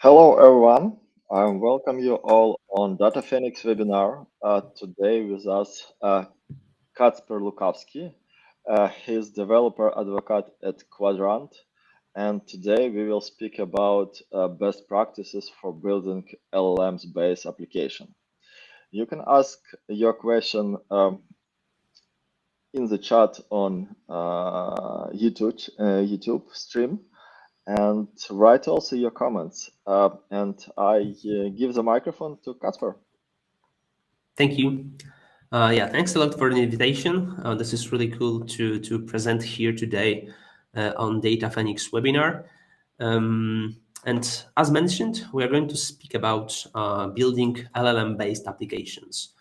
Hello everyone, I welcome you all on Data Phoenix webinar. Today with us Kacper Lukowski. He's developer advocate at Quadrant, and today we will speak about best practices for building LLMs-based application. You can ask your question in the chat on YouTube stream, and write also your comments. And I give the microphone to Casper. Thank you. Yeah, thanks a lot for the invitation. This is really cool to present here today on Data Phoenix webinar. And as mentioned, we are going to speak about building LLM-based applications.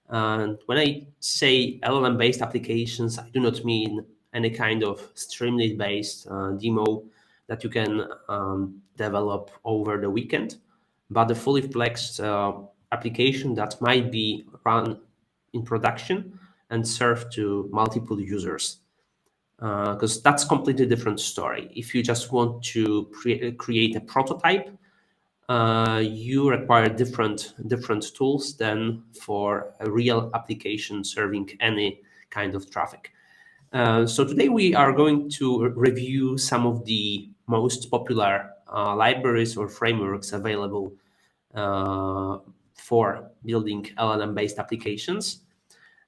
And when I say LLM-based applications, I do not mean any kind of Streamlit-based demo that you can develop over the weekend, but a fully flexed application that might be run in production and serve to multiple users. Because that's completely different story. If you just want to create a prototype, you require different tools than for a real application serving any kind of traffic. So today we are going to review some of the most popular libraries or frameworks available for building LLM-based applications.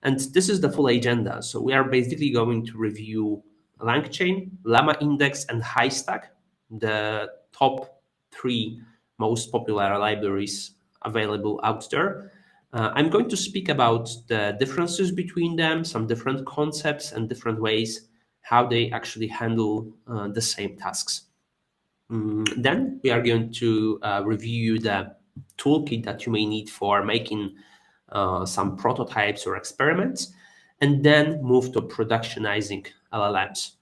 And this is the full agenda. So we are basically going to review LangChain, Llama Index, and HiStack, the top three most popular libraries available out there. I'm going to speak about the differences between them, some different concepts and different ways how they actually handle the same tasks. Then we are going to review the toolkit that you may need for making some prototypes or experiments, and then move to productionizing LLMs.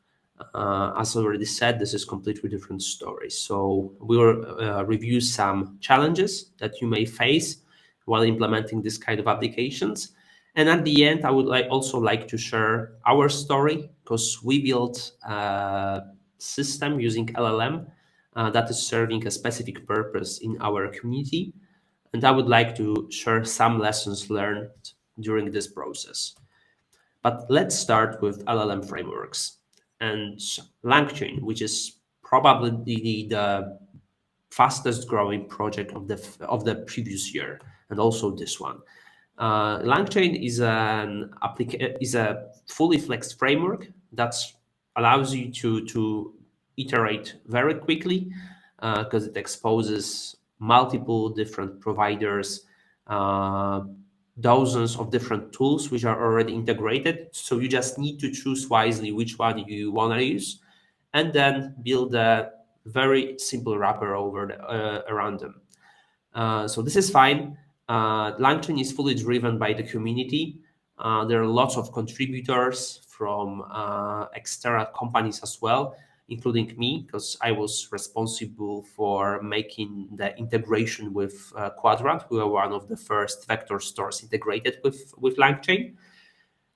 As already said, this is completely different story. So we'll review some challenges that you may face while implementing this kind of applications. And at the end, I would also like to share our story, because we built a system using LLM that is serving a specific purpose in our community. And I would like to share some lessons learned during this process. But let's start with LLM frameworks and LangChain, which is probably the fastest growing project of the previous year, and also this one. LangChain is a fully flexed framework that allows you to iterate very quickly, because it exposes multiple different providers, dozens of different tools which are already integrated. So you just need to choose wisely which one you want to use, and then build a very simple wrapper around them. So this is fine. LangChain is fully driven by the community. There are lots of contributors from external companies as well, including me, because I was responsible for making the integration with Quadrant. We were one of the first vector stores integrated with LangChain.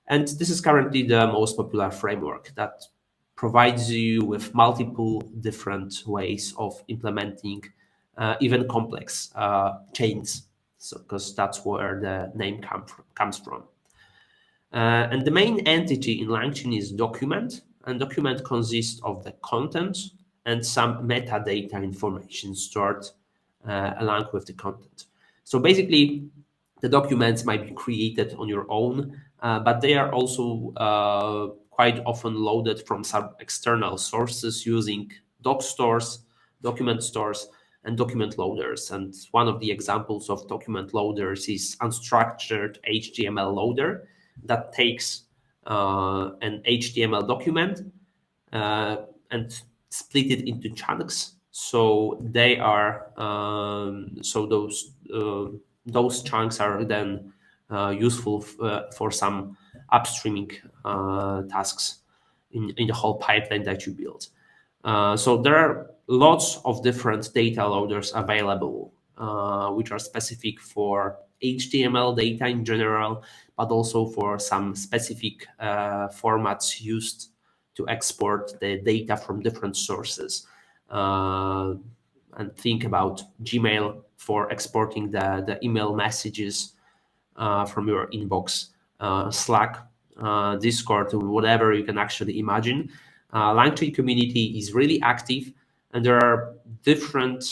And this is currently the most popular framework that provides you with multiple different ways of implementing even complex chains, so because that's where the name comes from. And the main entity in LangChain is document, and document consists of the content and some metadata information stored along with the content. So basically, the documents might be created on your own, but they are also quite often loaded from some external sources using doc stores, document stores, and document loaders. And one of the examples of document loaders is unstructured HTML loader that takes an HTML document and split it into chunks. So they are those chunks are then useful for some upstreaming tasks in the whole pipeline that you build. So there are lots of different data loaders available, which are specific for HTML data in general, but also for some specific formats used to export the data from different sources. and think about Gmail for exporting the email messages from your inbox, Slack, Discord, whatever you can actually imagine. LangChain community is really active, and there are different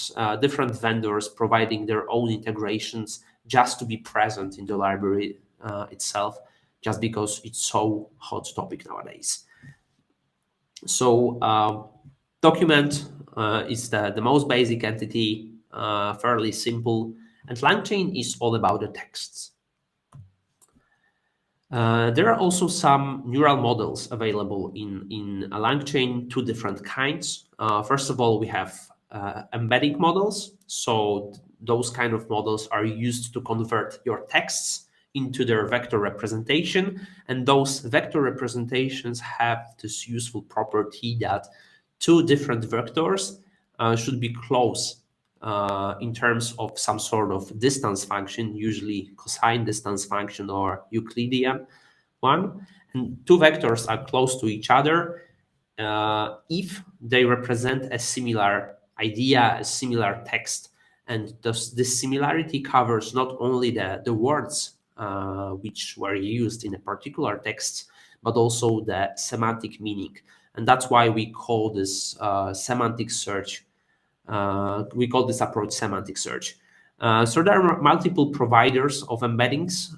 vendors providing their own integrations just to be present in the library itself, just because it's so hot topic nowadays. So document is the most basic entity, fairly simple, and LangChain is all about the texts. There are also some neural models available in a LangChain, two different kinds. First of all, we have embedding models. So those kind of models are used to convert your texts into their vector representation. And those vector representations have this useful property that two different vectors should be close in terms of some sort of distance function, usually cosine distance function or Euclidean one. And two vectors are close to each other if they represent a similar idea, a similar text. And this similarity covers not only the words which were used in a particular text, but also the semantic meaning. And that's why we call this semantic search. We call this approach semantic search. So there are multiple providers of embeddings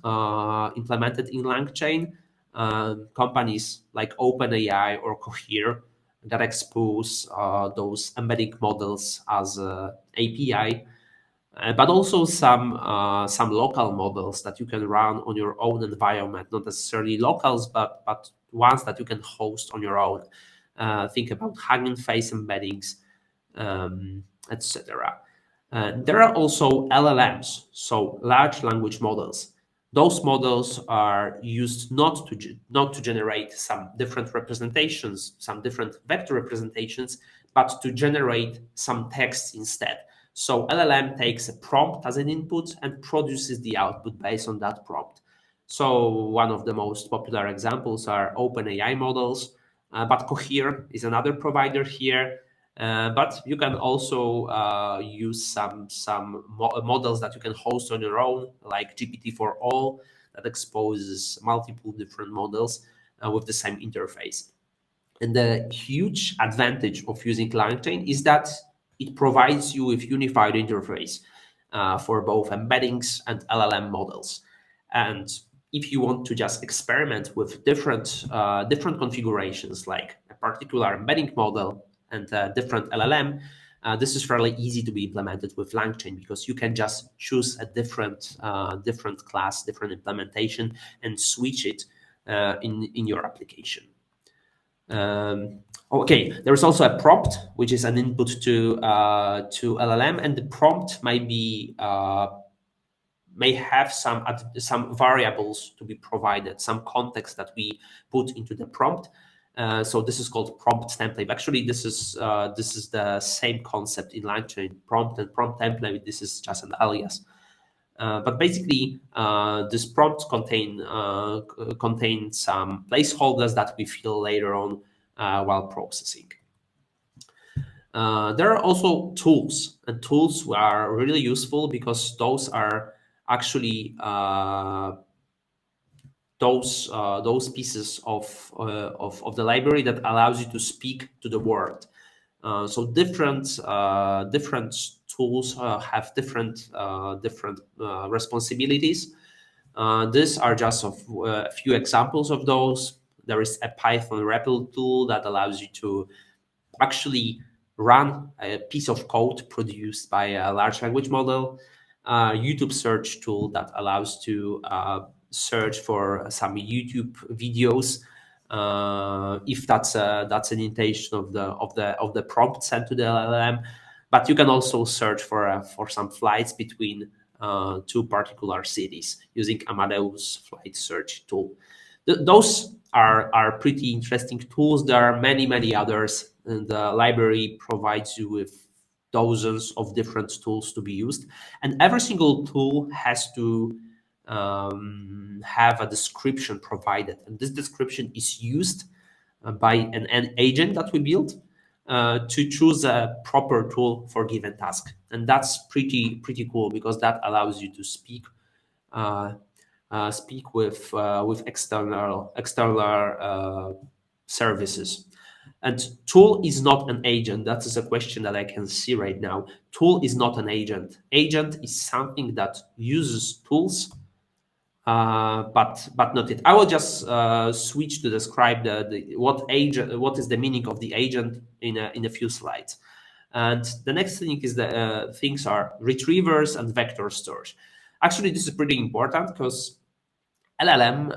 implemented in LangChain. Companies like OpenAI or Cohere that expose those embedding models as API, but also some local models that you can run on your own environment, not necessarily locals, but ones that you can host on your own. Think about Hugging Face embeddings, etc. There are also LLMs, so large language models. Those models are used not to generate some different representations, some different vector representations, but to generate some text instead. So LLM takes a prompt as an input and produces the output based on that prompt. So one of the most popular examples are OpenAI models, but Cohere is another provider here. But you can also use some models that you can host on your own, like GPT-4All, that exposes multiple different models with the same interface. And the huge advantage of using LangChain is that it provides you with unified interface for both embeddings and LLM models. And if you want to just experiment with different configurations, like a particular embedding model and a different LLM, this is fairly easy to be implemented with LangChain because you can just choose a different class, different implementation, and switch it in your application. Okay, there is also a prompt, which is an input to LLM, and the prompt may have some variables to be provided, some context that we put into the prompt. So this is called prompt template. Actually, this is the same concept in LangChain. Prompt and prompt template. This is just an alias. But basically, this prompt contain some placeholders that we fill later on while processing. There are also tools, and tools are really useful because those are actually those pieces of the library that allows you to speak to the world. So different tools have different responsibilities. These are just a few examples of those. There is a Python REPL tool that allows you to actually run a piece of code produced by a large language model. YouTube search tool that allows to search for some YouTube videos if that's an intention of the prompt sent to the LLM. But you can also search for some flights between two particular cities using Amadeus flight search tool. Those are pretty interesting tools. There are many others, and the library provides you with dozens of different tools to be used, and every single tool has to have a description provided, and this description is used by an agent that we built. to choose a proper tool for given task, and that's pretty cool because that allows you to uh, speak with external services. And tool is not an agent. That is a question that I can see right now. Tool is not an agent. Agent is something that uses tools, but not it. I will just switch to describe what is the meaning of the agent in a few slides. And the next thing is the things are retrievers and vector stores. Actually, this is pretty important because LLM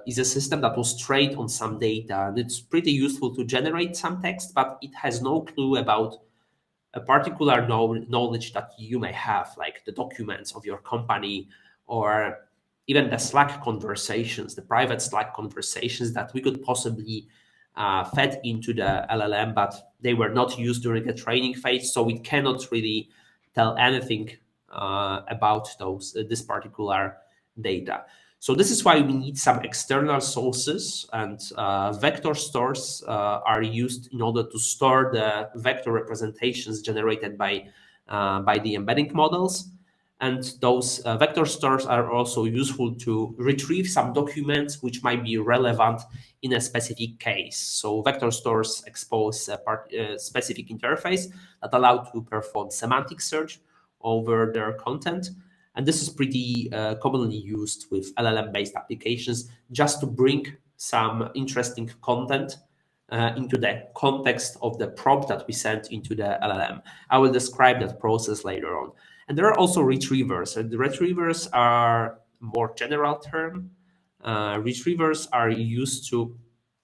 is a system that was trained on some data, and it's pretty useful to generate some text, but it has no clue about a particular knowledge that you may have, like the documents of your company, or even the Slack conversations, the private Slack conversations that we could possibly fed into the LLM, but they were not used during the training phase, so it cannot really tell anything about this particular data. So this is why we need some external sources, and vector stores are used in order to store the vector representations generated by the embedding models. And those vector stores are also useful to retrieve some documents which might be relevant in a specific case. So vector stores expose a specific interface that allow to perform semantic search over their content. And this is pretty commonly used with LLM-based applications just to bring some interesting content into the context of the prompt that we sent into the LLM. I will describe that process later on. And there are also retrievers. And the retrievers are more general term. Retrievers are used to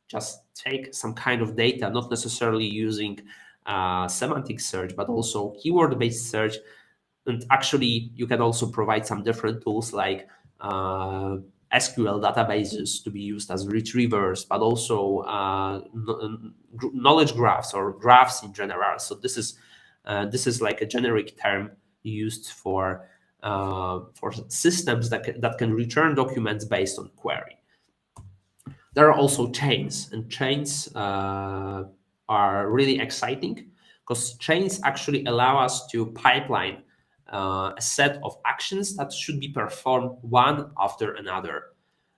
just take some kind of data, not necessarily using semantic search, but also keyword-based search. And actually, you can also provide some different tools like SQL databases to be used as retrievers, but also knowledge graphs or graphs in general. So this is like a generic term used for systems that can return documents based on query. There are also chains, and chains are really exciting because chains actually allow us to pipeline a set of actions that should be performed one after another.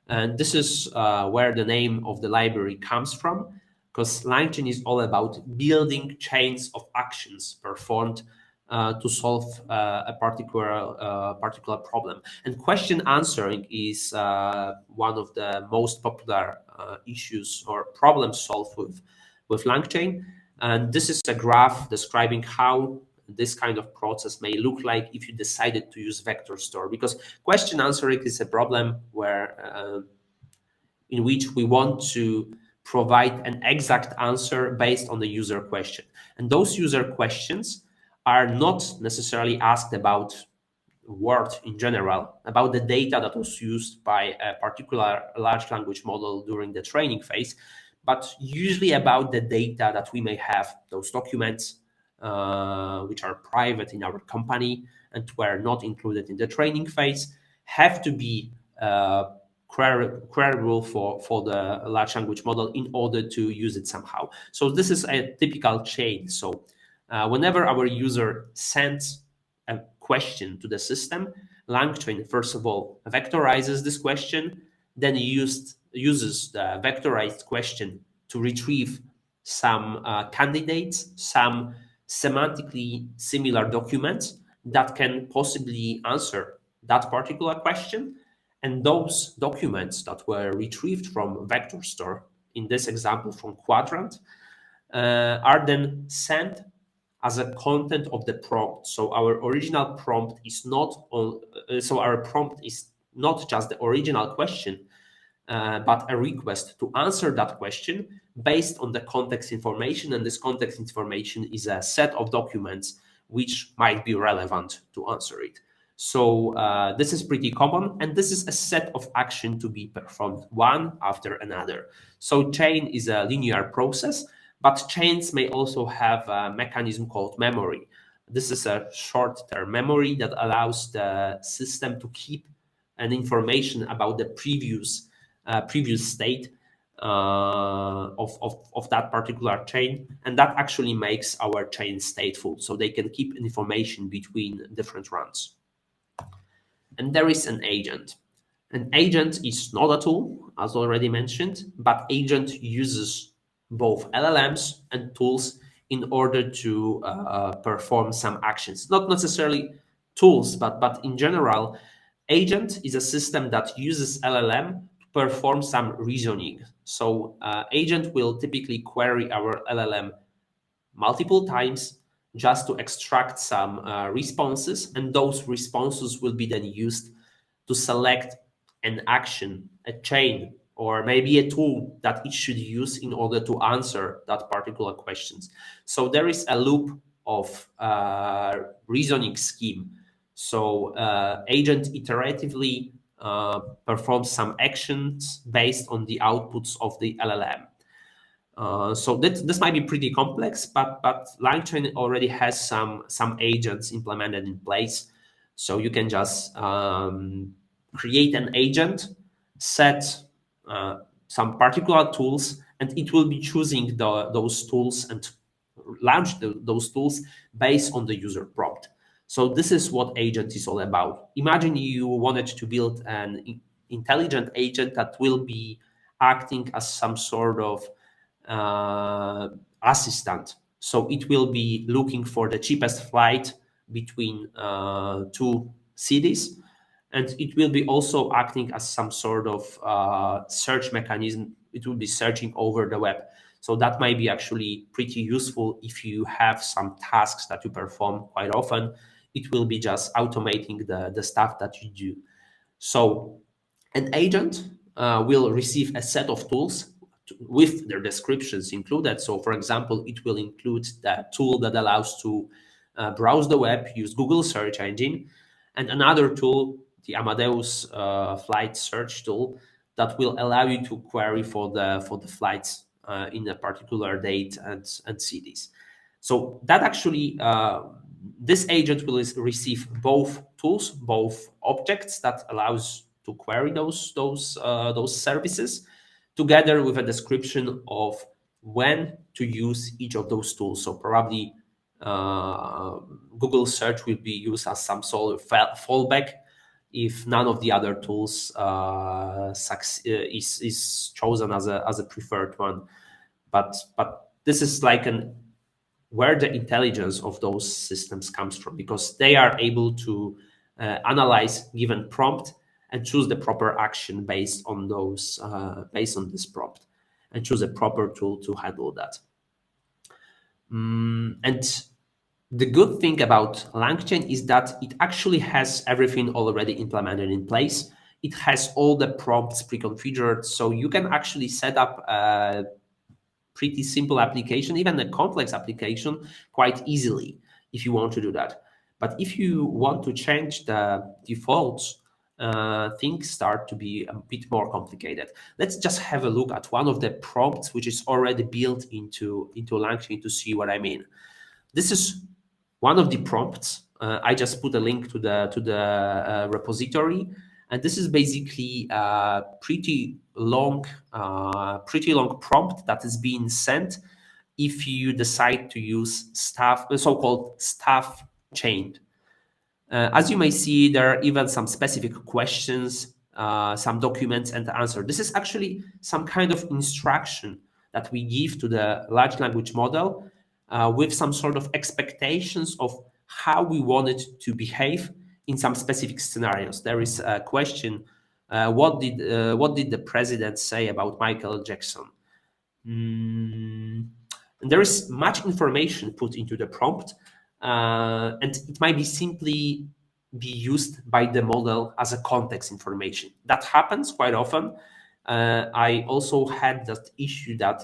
And this is where the name of the library comes from, because LangChain is all about building chains of actions performed to solve a particular problem. And question answering is one of the most popular issues or problems solved with LangChain. And this is a graph describing how this kind of process may look like if you decided to use vector store, because question answering is a problem in which we want to provide an exact answer based on the user question. And those user questions are not necessarily asked about word in general, about the data that was used by a particular large language model during the training phase, but usually about the data that we may have, those documents which are private in our company and were not included in the training phase, have to be queryable for the large language model in order to use it somehow. So this is a typical chain. So whenever our user sends a question to the system, LangChain, first of all, vectorizes this question, then uses the vectorized question to retrieve some candidates, some semantically similar documents that can possibly answer that particular question. And those documents that were retrieved from vector store, in this example from Quadrant, are then sent as a content of the prompt. So our original prompt is not on, so our prompt is not just the original question, but a request to answer that question based on the context information. And this context information is a set of documents which might be relevant to answer it. So this is pretty common, and this is a set of action to be performed one after another. So chain is a linear process, but chains may also have a mechanism called memory. This is a short-term memory that allows the system to keep an information about the previous state of that particular chain, and that actually makes our chain stateful, so they can keep information between different runs. And there is an agent. An agent is not a tool, as already mentioned, but agent uses both LLMs and tools in order to perform some actions. Not necessarily tools, but in general, agent is a system that uses LLM to perform some reasoning. So agent will typically query our LLM multiple times just to extract some responses, and those responses will be then used to select an action, a chain, or maybe a tool that it should use in order to answer that particular questions. So there is a loop of reasoning scheme. So agent iteratively performs some actions based on the outputs of the LLM. So this might be pretty complex, but LangChain already has some agents implemented in place. So you can just create an agent, set some particular tools, and it will be choosing those tools and launch those tools based on the user prompt. So this is what agent is all about. Imagine you wanted to build an intelligent agent that will be acting as some sort of assistant. So it will be looking for the cheapest flight between two cities, and it will be also acting as some sort of search mechanism. It will be searching over the web. So that might be actually pretty useful if you have some tasks that you perform quite often. It will be just automating the stuff that you do. So an agent will receive a set of tools with their descriptions included. So, for example, it will include the tool that allows to browse the web, use Google search engine, and another tool, the Amadeus flight search tool, that will allow you to query for the flights in a particular date and cities. So that actually this agent will receive both tools, both objects that allows to query those services, together with a description of when to use each of those tools. So probably Google search will be used as some sort of fallback if none of the other tools is chosen as a preferred one. But this is like an where the intelligence of those systems comes from, because they are able to analyze given prompt and choose the proper action based on this prompt, and choose a proper tool to handle that. And the good thing about LangChain is that it actually has everything already implemented in place. It has all the prompts pre-configured, so you can actually set up a pretty simple application, even a complex application, quite easily if you want to do that. But if you want to change the defaults, things start to be a bit more complicated. Let's just have a look at one of the prompts which is already built into LangChain to see what I mean. This is one of the prompts. I just put a link to the repository, and this is basically a pretty long prompt that is being sent if you decide to use so-called staff chain. As you may see, there are even some specific questions, some documents and answer. This is actually some kind of instruction that we give to the large language model with some sort of expectations of how we want it to behave in some specific scenarios. There is a question: what did the president say about Michael Jackson? And there is much information put into the prompt, and it might be simply be used by the model as a context information. That happens quite often. I also had that issue that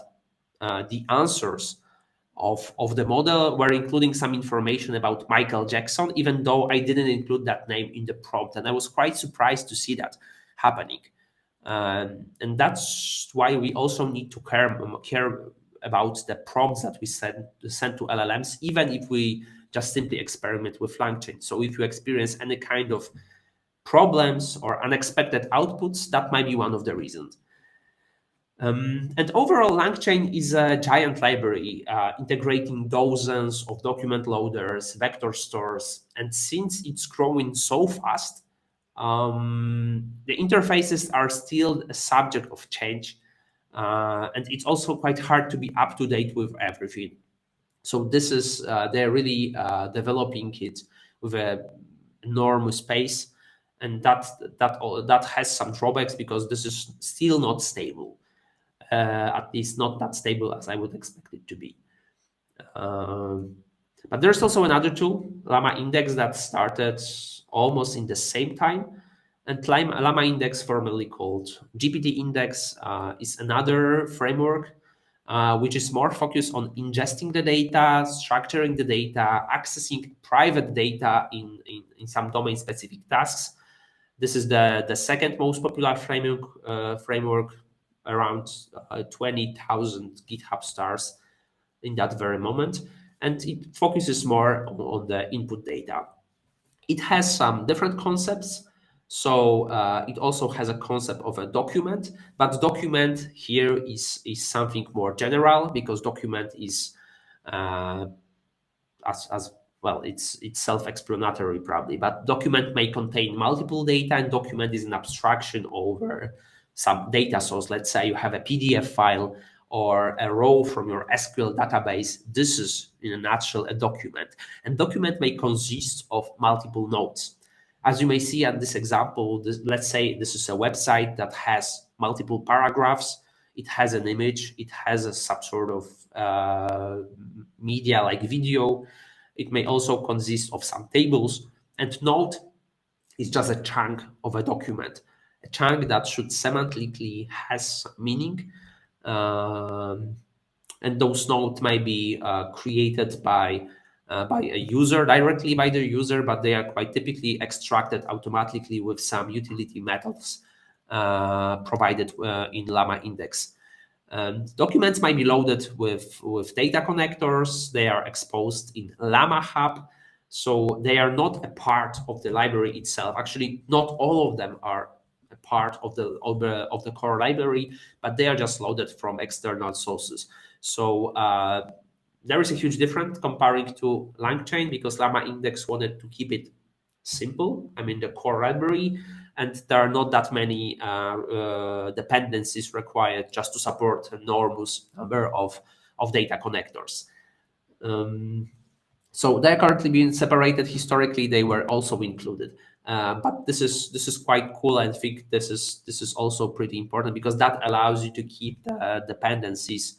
the answers of the model were including some information about Michael Jackson, even though I didn't include that name in the prompt. And I was quite surprised to see that happening. And that's why we also need to care about the prompts that we send to LLMs, even if we just simply experiment with LangChain. So if you experience any kind of problems or unexpected outputs, that might be one of the reasons. And overall, LangChain is a giant library integrating dozens of document loaders, vector stores, and since it's growing so fast, the interfaces are still a subject of change, and it's also quite hard to be up to date with everything. So this is they're really developing it with a enormous pace, and that has some drawbacks because this is still not stable, at least not that stable as I would expect it to be. Um, but there's also another tool, Llama Index, that started almost in the same time. And Llama Index, formerly called GPT Index, is another framework which is more focused on ingesting the data, structuring the data, accessing private data in some domain-specific tasks. This is the second most popular framework, around 20,000 GitHub stars in that very moment, and it focuses more on the input data. It has some different concepts. So it also has a concept of a document, but document here is something more general because document is uh, as well, it's self-explanatory probably, but document may contain multiple data, and document is an abstraction over some data source. Let's say you have a PDF file or a row from your SQL database. This is in a nutshell a document, and document may consist of multiple nodes. As you may see at this example, let's say this is a website that has multiple paragraphs. It has an image, it has some sort of media like video. It may also consist of some tables, and node is just a chunk of a document, a chunk that should semantically has meaning. Um, and those nodes may be created by a user, directly by the user, but they are quite typically extracted automatically with some utility methods provided in Llama Index. Documents might be loaded with data connectors. They are exposed in Llama Hub. So they are not a part of the library itself. Actually, not all of them are a part of the core library, but they are just loaded from external sources. So there is a huge difference comparing to LangChain because Llama Index wanted to keep it simple. I mean, the core library, and there are not that many dependencies required just to support an enormous number of data connectors. Um, so they're currently being separated. Historically, they were also included. But this is quite cool. I think this is also pretty important because that allows you to keep the dependencies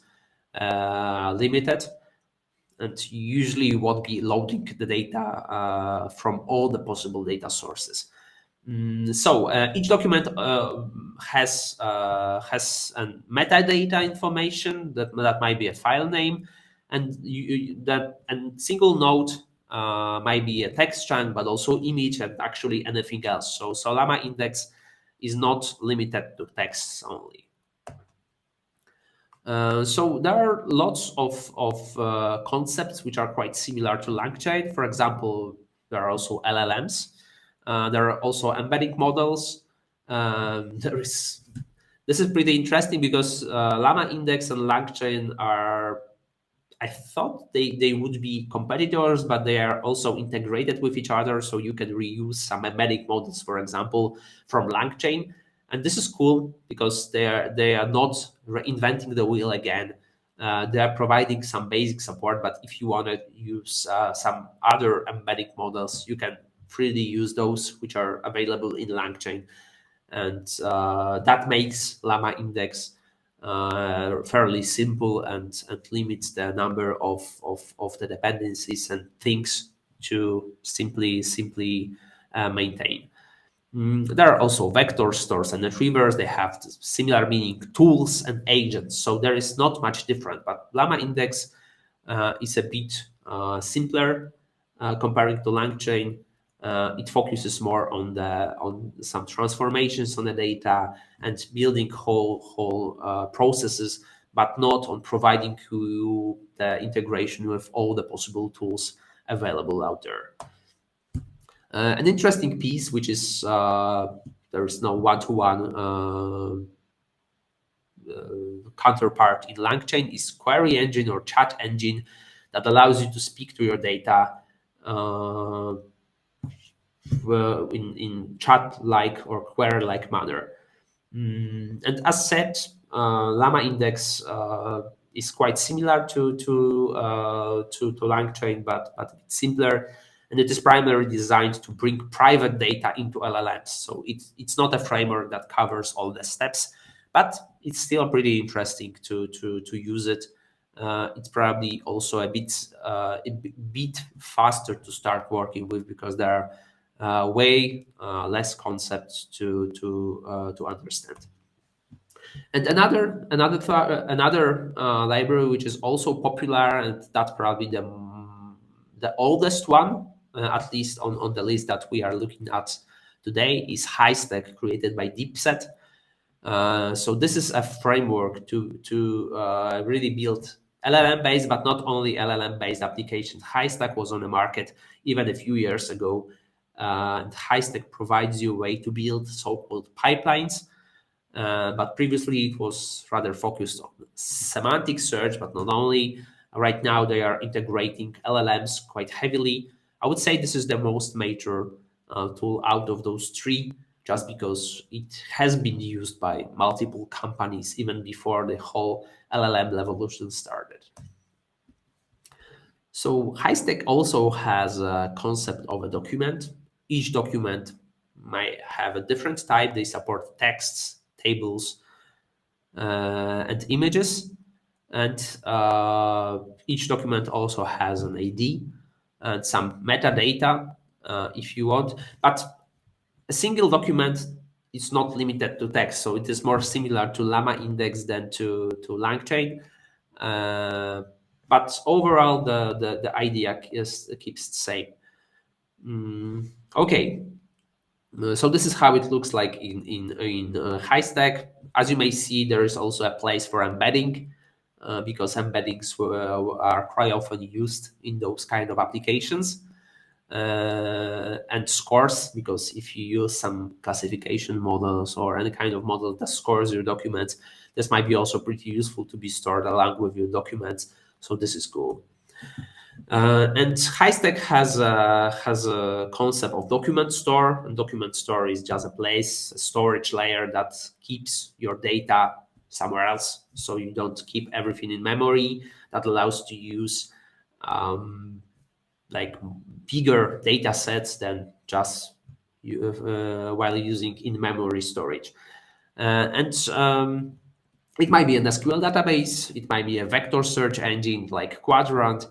limited, and usually you won't be loading the data from all the possible data sources. So each document has a metadata information that might be a file name, and that and single node might be a text chunk, but also image and actually anything else. So Llama Index is not limited to texts only. So there are lots of concepts which are quite similar to LangChain. For example, there are also LLMs. There are also embedding models. There is This is pretty interesting because Llama Index and LangChain are, I thought they would be competitors, but they are also integrated with each other. So you can reuse some embedding models, for example, from LangChain. And this is cool because they are not reinventing the wheel again. They are providing some basic support, but if you want to use some other embedding models, you can freely use those which are available in LangChain. And that makes Llama Index fairly simple and limits the number of the dependencies and things to simply maintain. There are also vector stores and retrievers. They have similar meaning, tools and agents. So there is not much different, but Llama Index is a bit simpler comparing to LangChain. It focuses more on some transformations on the data and building whole processes, but not on providing you the integration with all the possible tools available out there. An interesting piece, which is there is no one-to-one counterpart in LangChain is query engine or chat engine that allows you to speak to your data uh, in chat-like or query-like manner. And as said, Llama Index is quite similar to LangChain, but it's simpler, and it is primarily designed to bring private data into LLMs. So it's not a framework that covers all the steps, but it's still pretty interesting to use it. It's probably also a bit faster to start working with because there are way less concepts to understand. And another library which is also popular, and that's probably the oldest one, at least on the list that we are looking at today, is HiStack, created by DeepSet. So this is a framework to really build LLM-based, but not only LLM-based applications. HiStack was on the market even a few years ago. And HiStack provides you a way to build so-called pipelines. But previously it was rather focused on semantic search, but not only. Right now they are integrating LLMs quite heavily. I would say this is the most major tool out of those three, just because it has been used by multiple companies even before the whole LLM revolution started. So HiStack also has a concept of a document. Each document might have a different type. They support texts, tables, and images. And each document also has an ID and some metadata if you want. But a single document is not limited to text, so it is more similar to Llama Index than to LangChain. But overall, the idea keeps the same. Okay, so this is how it looks like in HiStack. As you may see, there is also a place for embedding because embeddings are quite often used in those kind of applications. And scores, because if you use some classification models or any kind of model that scores your documents, this might be also pretty useful to be stored along with your documents. So this is cool. And HiStack has a concept of document store, and document store is just a place, a storage layer that keeps your data somewhere else, so you don't keep everything in memory. That allows to use like bigger data sets than just while using in-memory storage. And it might be an SQL database, it might be a vector search engine like Quadrant,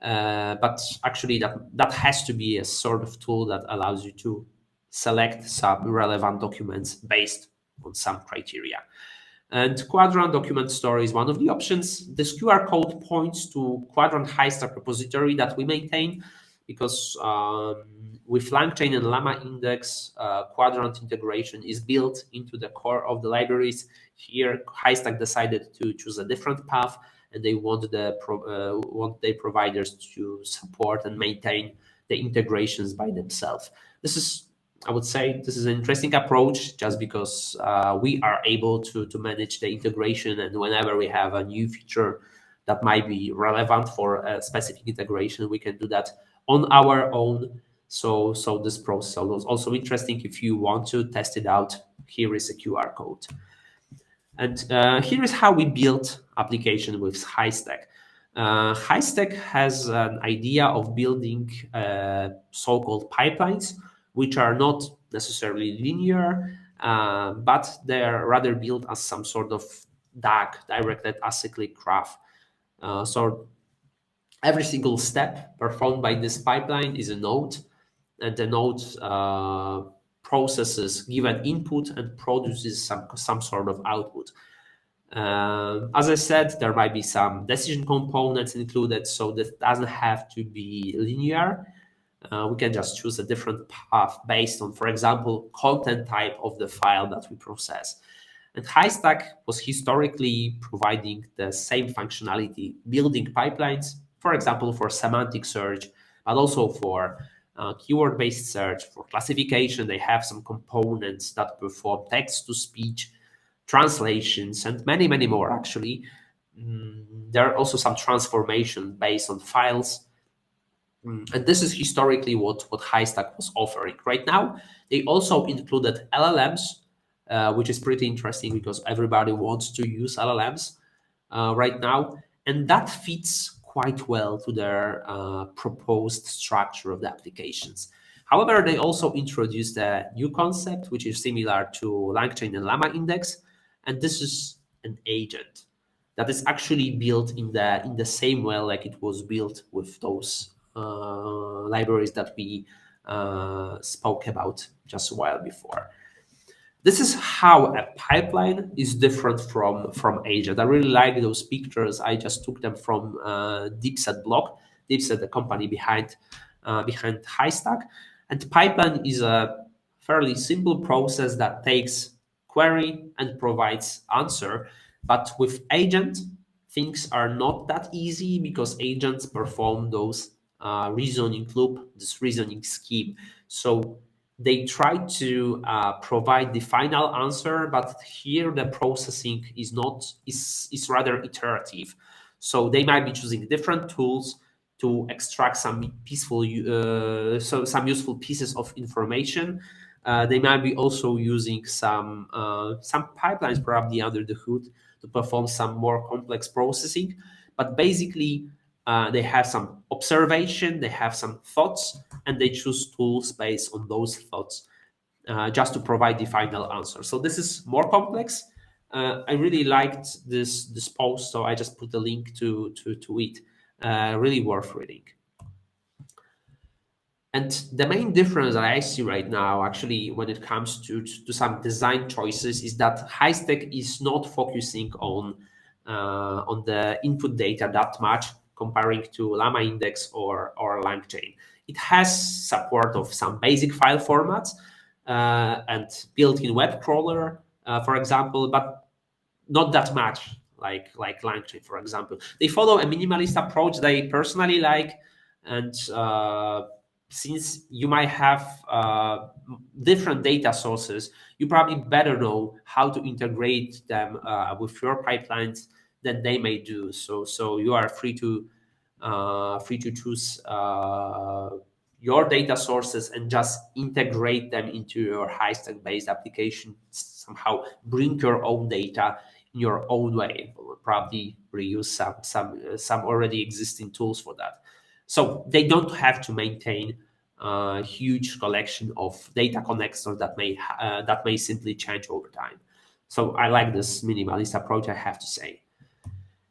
but actually that has to be a sort of tool that allows you to select some relevant documents based on some criteria. And Quadrant Document Store is one of the options. This QR code points to Quadrant HiStack repository that we maintain, because with LangChain and Llama Index, Quadrant integration is built into the core of the libraries. Here, HiStack decided to choose a different path, and they want their providers to support and maintain the integrations by themselves. I would say this is an interesting approach, just because we are able to manage the integration, and whenever we have a new feature that might be relevant for a specific integration, we can do that on our own. So this process is also interesting. If you want to test it out, here is a QR code. And here is how we built application with HiStack. HiStack has an idea of building so-called pipelines, which are not necessarily linear, but they're rather built as some sort of DAG, directed acyclic graph. So every single step performed by this pipeline is a node, and the node processes given input and produces some sort of output. As I said, there might be some decision components included, so that doesn't have to be linear. We can just choose a different path based on, for example, content type of the file that we process. And HiStack was historically providing the same functionality, building pipelines, for example, for semantic search, but also for keyword-based search, for classification. They have some components that perform text-to-speech translations, and many, many more actually. There are also some transformation based on files. And this is historically what Highstack was offering. Right now, they also included LLMs, which is pretty interesting because everybody wants to use LLMs right now, and that fits quite well to their proposed structure of the applications. However, they also introduced a new concept, which is similar to LangChain and Llama Index, and this is an agent that is actually built in the same way like it was built with those libraries that we spoke about just a while before. This is how a pipeline is different from agent. I really like those pictures. I just took them from Deepset blog. Deepset, the company behind Highstack, and pipeline is a fairly simple process that takes query and provides answer. But with agent, things are not that easy because agents perform those reasoning loop, this reasoning scheme. So they try to provide the final answer, but here the processing is rather iterative. So they might be choosing different tools to extract some some useful pieces of information. They might be also using some pipelines probably under the hood to perform some more complex processing. But basically, they have some observation, they have some thoughts, and they choose tools based on those thoughts just to provide the final answer. So this is more complex. I really liked this post, so I just put the link to it. Really worth reading. And the main difference that I see right now, actually, when it comes to some design choices, is that Highstack is not focusing on the input data that much, comparing to Llama Index or LangChain. It has support of some basic file formats and built-in web crawler, for example, but not that much like LangChain, for example. They follow a minimalist approach that I personally like, and since you might have different data sources, you probably better know how to integrate them with your pipelines than they may do. So you are free to choose your data sources and just integrate them into your Highstack based application. Somehow bring your own data in your own way. Probably reuse some already existing tools for that. So they don't have to maintain a huge collection of data connectors that may simply change over time. So I like this minimalist approach, I have to say.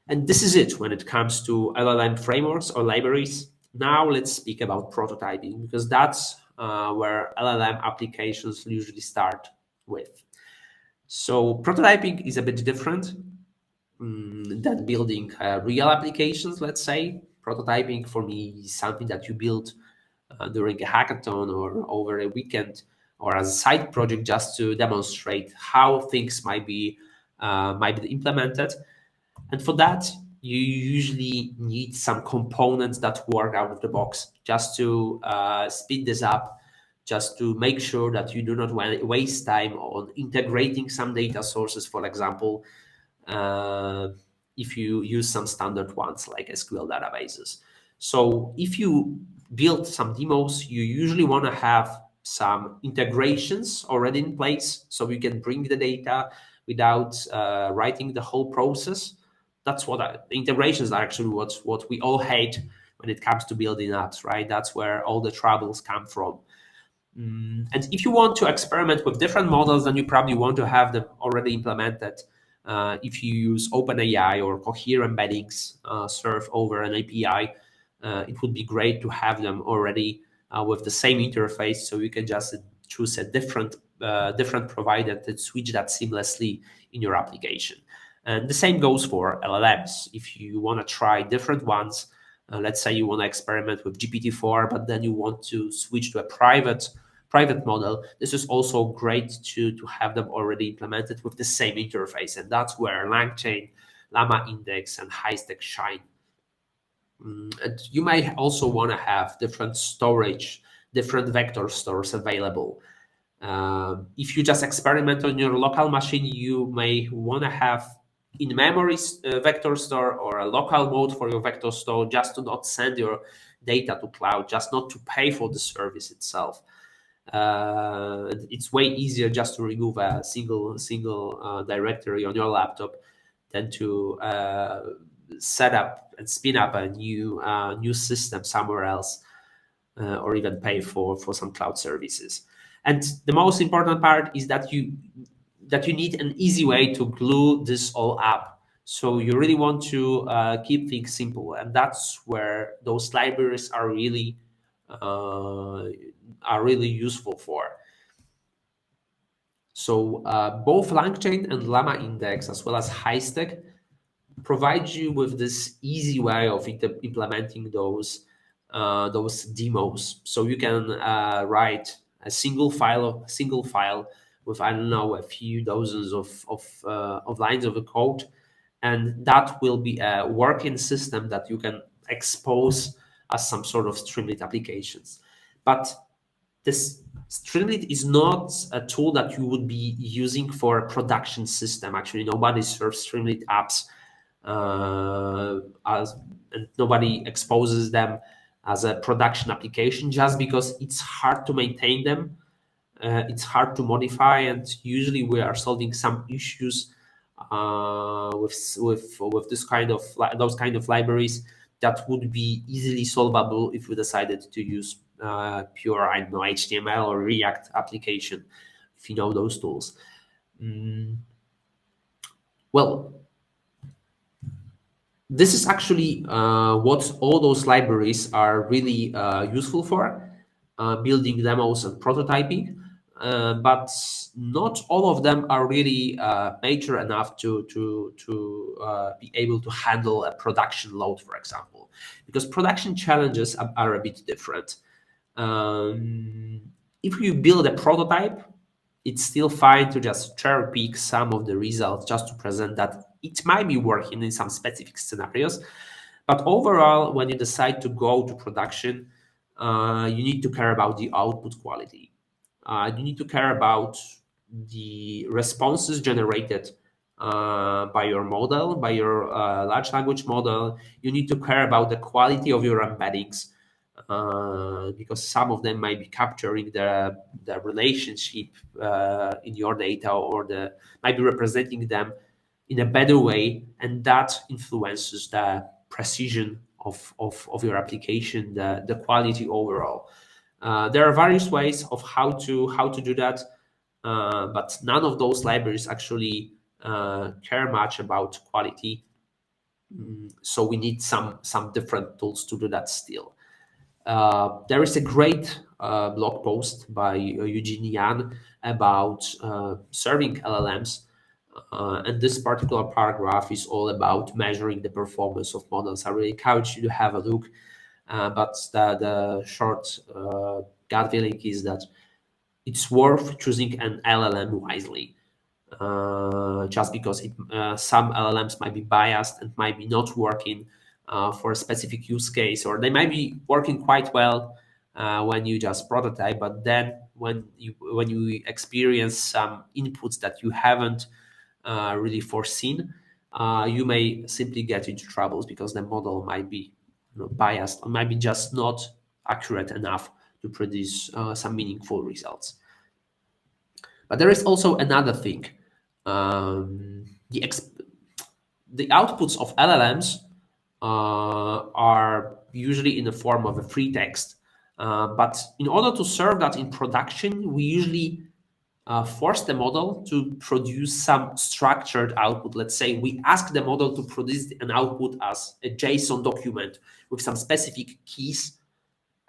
And this is it when it comes to LLM frameworks or libraries. Now let's speak about prototyping because that's where LLM applications usually start with. So prototyping is a bit different than building real applications, let's say. Prototyping for me is something that you build during a hackathon or over a weekend or as a side project just to demonstrate how things might be implemented. And for that, you usually need some components that work out of the box just to speed this up, just to make sure that you do not waste time on integrating some data sources, for example, uh, if you use some standard ones like SQL databases. So if you build some demos, you usually want to have some integrations already in place so you can bring the data without writing the whole process. That's the integrations are actually what we all hate when it comes to building apps, right? That's where all the troubles come from. And if you want to experiment with different models, then you probably want to have them already implemented. If you use OpenAI or Cohere embeddings served over an API, it would be great to have them already with the same interface, so you can just choose a different provider to switch that seamlessly in your application. And the same goes for LLMs. If you want to try different ones, let's say you want to experiment with GPT-4, but then you want to switch to a private model. This is also great to have them already implemented with the same interface, and that's where LangChain, Llama Index, and Highstack shine. And you might also want to have different storage, different vector stores available. If you just experiment on your local machine, you may want to have in-memory vector store or a local mode for your vector store, just to not send your data to cloud, just not to pay for the service itself. It's way easier just to remove a single directory on your laptop than to set up and spin up a new system somewhere else, or even pay for some cloud services. And the most important part is that you need an easy way to glue this all up. So you really want to keep things simple, and that's where those libraries are really useful for. So both LangChain and Llama Index, as well as Haystack, provide you with this easy way of implementing those demos. So you can write a single file with, I don't know, a few dozens of lines of code, and that will be a working system that you can expose as some sort of Streamlit applications. But this Streamlit is not a tool that you would be using for a production system. Actually, nobody serves Streamlit apps and nobody exposes them as a production application, just because it's hard to maintain them, it's hard to modify, and usually we are solving some issues with those kind of libraries that would be easily solvable if we decided to use pure, I don't know, HTML or React application, if you know those tools. Well, this is actually what all those libraries are really useful for, building demos and prototyping. But not all of them are really major enough to be able to handle a production load, for example, because production challenges are a bit different. If you build a prototype, it's still fine to just cherry pick some of the results just to present that it might be working in some specific scenarios. But overall, when you decide to go to production, you need to care about the output quality. You need to care about the responses generated by your model, by your large language model. You need to care about the quality of your embeddings, because some of them might be capturing the relationship in your data, or might be representing them in a better way, and that influences the precision of your application, the quality overall. There are various ways of how to do that, but none of those libraries actually care much about quality. So we need some different tools to do that still. There is a great blog post by Eugene Yan about serving LLMs, and this particular paragraph is all about measuring the performance of models. I really encourage you to have a look, but the short gut feeling is that it's worth choosing an LLM wisely. Just because some LLMs might be biased and might be not working for a specific use case, or they might be working quite well when you just prototype, but then when you experience some inputs that you haven't really foreseen, you may simply get into troubles because the model might be biased, or might be just not accurate enough to produce some meaningful results. But there is also another thing. The outputs of LLMs are usually in the form of a free text. But in order to serve that in production, we usually force the model to produce some structured output. Let's say we ask the model to produce an output as a JSON document with some specific keys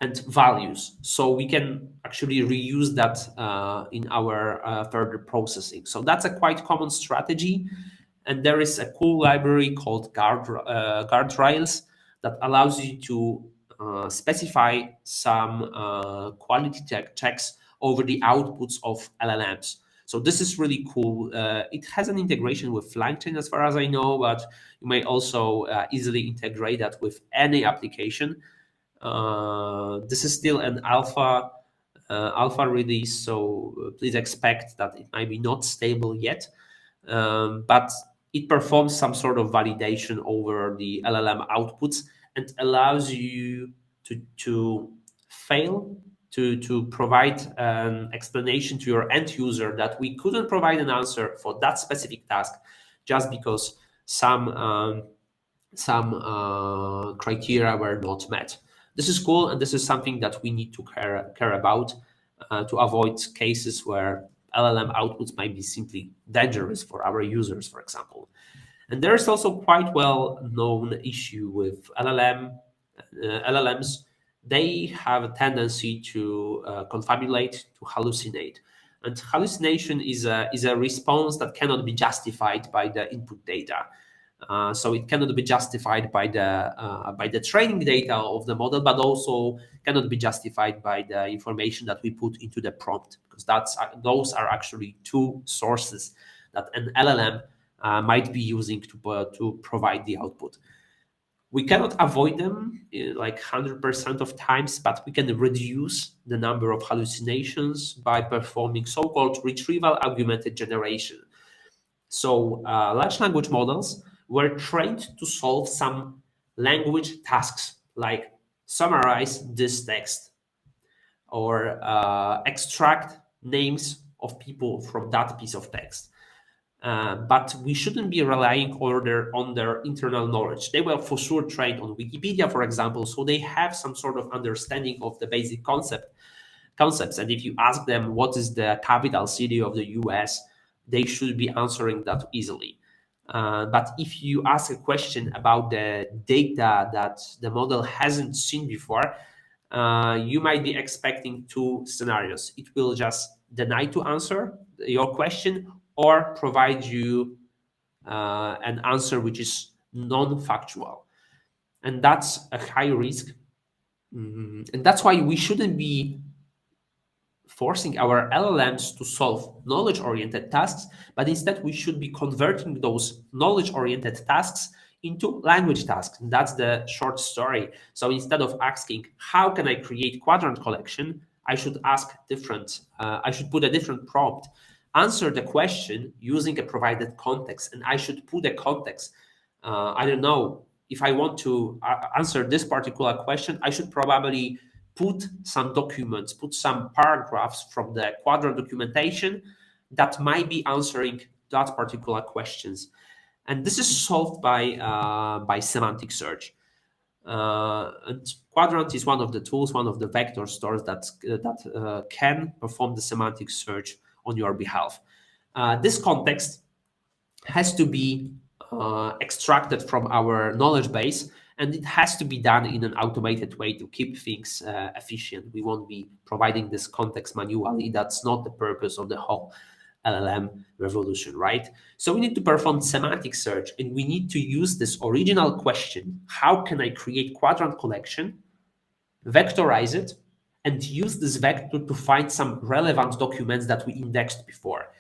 and values, so we can actually reuse that in our further processing. So that's a quite common strategy, and there is a cool library called guardrails that allows you to specify some quality checks over the outputs of LLMs. So this is really cool. It has an integration with LangChain as far as I know, but you may also easily integrate that with any application. This is still an alpha alpha release, so please expect that it might be not stable yet, but it performs some sort of validation over the LLM outputs and allows you to fail to provide an explanation to your end user that we couldn't provide an answer for that specific task just because some criteria were not met. This is cool, and this is something that we need to care about to avoid cases where LLM outputs might be simply dangerous for our users, for example. And there is also quite well known issue with LLMs. They have a tendency to confabulate, to hallucinate. And hallucination is a response that cannot be justified by the input data. So it cannot be justified by the training data of the model, but also cannot be justified by the information that we put into the prompt, because those are actually two sources that an LLM might be using to provide the output. We cannot avoid them like 100% of times, but we can reduce the number of hallucinations by performing so-called retrieval augmented generation. So large language models were trained to solve some language tasks like summarize this text or extract names of people from that piece of text. But we shouldn't be relying on their internal knowledge. They were for sure trained on Wikipedia, for example, so they have some sort of understanding of the basic concepts. And if you ask them what is the capital city of the US, they should be answering that easily. But if you ask a question about the data that the model hasn't seen before, you might be expecting two scenarios. It will just deny to answer your question or provide you an answer which is non-factual. And that's a high risk. And that's why we shouldn't be forcing our LLMs to solve knowledge-oriented tasks, but instead we should be converting those knowledge-oriented tasks into language tasks. And that's the short story. So instead of asking, how can I create quadrant collection? I should ask I should put a different prompt, answer the question using a provided context. And I should put a context. I don't know, if I want to answer this particular question, I should probably put some documents, put some paragraphs from the quadrant documentation that might be answering that particular questions. And this is solved by semantic search. And Quadrant is one of the tools, one of the vector stores that can perform the semantic search on your behalf. This context has to be extracted from our knowledge base, and it has to be done in an automated way to keep things efficient. We won't be providing this context manually. That's not the purpose of the whole LLM revolution, right? So we need to perform semantic search, and we need to use this original question: how can I create quadrant collection, vectorize it, and use this vector to find some relevant documents that we indexed before.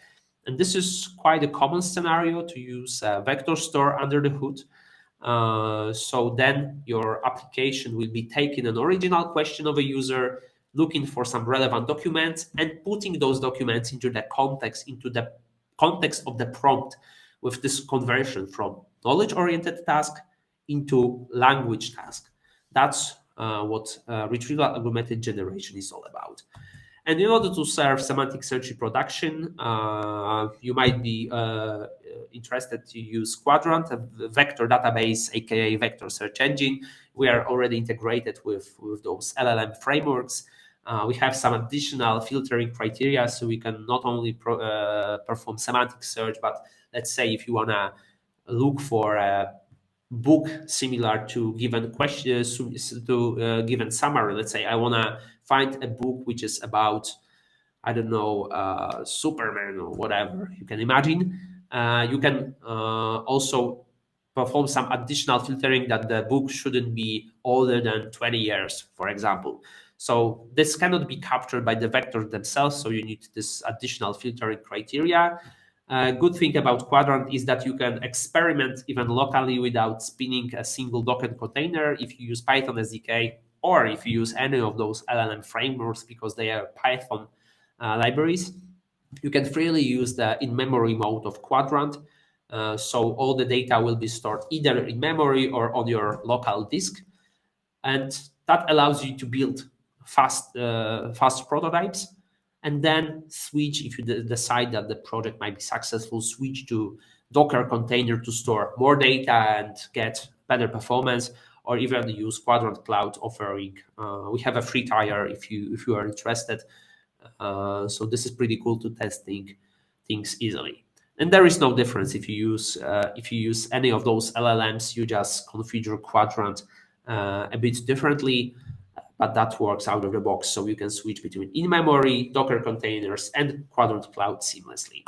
And this is quite a common scenario, to use a vector store under the hood. So then your application will be taking an original question of a user, looking for some relevant documents, and putting those documents into the context of the prompt, with this conversion from knowledge-oriented task into language task. That's what retrieval augmented generation is all about. And in order to serve semantic search in production, you might be interested to use Quadrant, a vector database, aka vector search engine. We are already integrated with those LLM frameworks. We have some additional filtering criteria, so we can not only perform semantic search, but let's say if you want to look for a book similar to given questions, to given summary. Let's say I want to find a book which is about, I don't know, Superman or whatever you can imagine. You can also perform some additional filtering that the book shouldn't be older than 20 years, for example. So this cannot be captured by the vectors themselves, so you need this additional filtering criteria. Good thing about Quadrant is that you can experiment even locally without spinning a single Docker container. If you use Python SDK, or if you use any of those LLM frameworks because they are Python libraries, you can freely use the in-memory mode of Quadrant. So all the data will be stored either in memory or on your local disk, and that allows you to build fast prototypes, and then switch, if you decide that the project might be successful, switch to Docker container to store more data and get better performance, or even use Quadrant Cloud offering. We have a free trial if you are interested. So this is pretty cool to testing things easily. And there is no difference if you use any of those LLMs. You just configure Quadrant a bit differently, but that works out of the box. So you can switch between in-memory, Docker containers, and Quadrant Cloud seamlessly.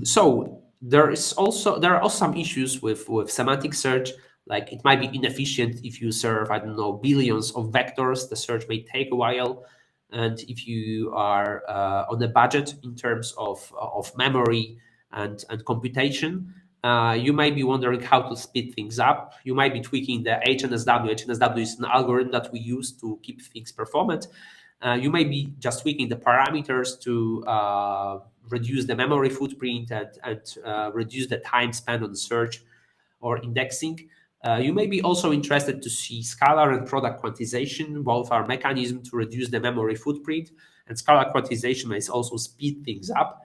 So there are also some issues with semantic search. Like it might be inefficient if you serve, I don't know, billions of vectors. The search may take a while, and if you are on a budget in terms of memory and computation, you might be wondering how to speed things up. You might be tweaking the HNSW. HNSW is an algorithm that we use to keep things performant. You may be just tweaking the parameters to reduce the memory footprint and reduce the time spent on search or indexing. You may be also interested to see scalar and product quantization. Both are mechanisms to reduce the memory footprint, and scalar quantization may also speed things up.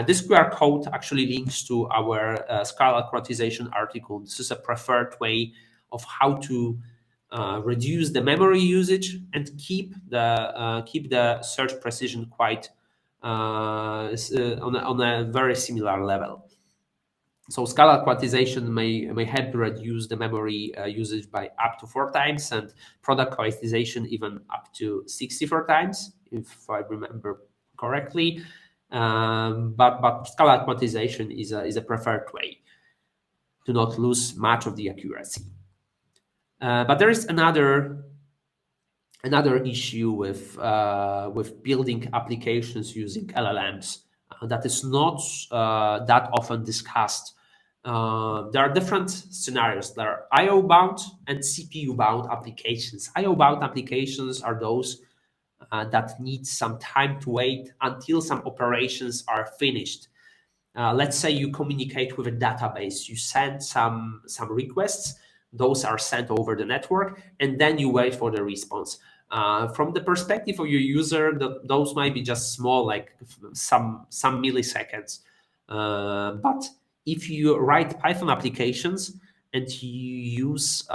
This QR code actually links to our scalar quantization article. This is a preferred way of how to reduce the memory usage and keep the search precision quite on a very similar level. So scalar quantization may help reduce the memory usage by up to 4 times, and product quantization even up to 64 times, if I remember correctly. But scalar quantization is a preferred way to not lose much of the accuracy. But there is another issue with building applications using LLMs that is not that often discussed. There are different scenarios. There are I/O bound and CPU bound applications. I/O bound applications are those that need some time to wait until some operations are finished. Let's say you communicate with a database, you send some requests, those are sent over the network, and then you wait for the response. From the perspective of your user, those might be just small, like some milliseconds. But if you write Python applications and you use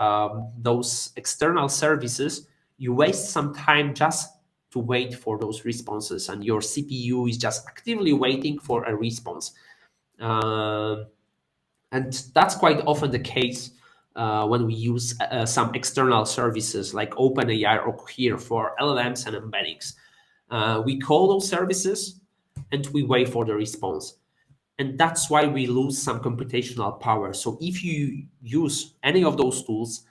those external services, you waste some time just to wait for those responses, and your CPU is just actively waiting for a response. And that's quite often the case when we use some external services like OpenAI or Cohere for LLMs and embeddings. We call those services and we wait for the response. And that's why we lose some computational power. So if you use any of those tools,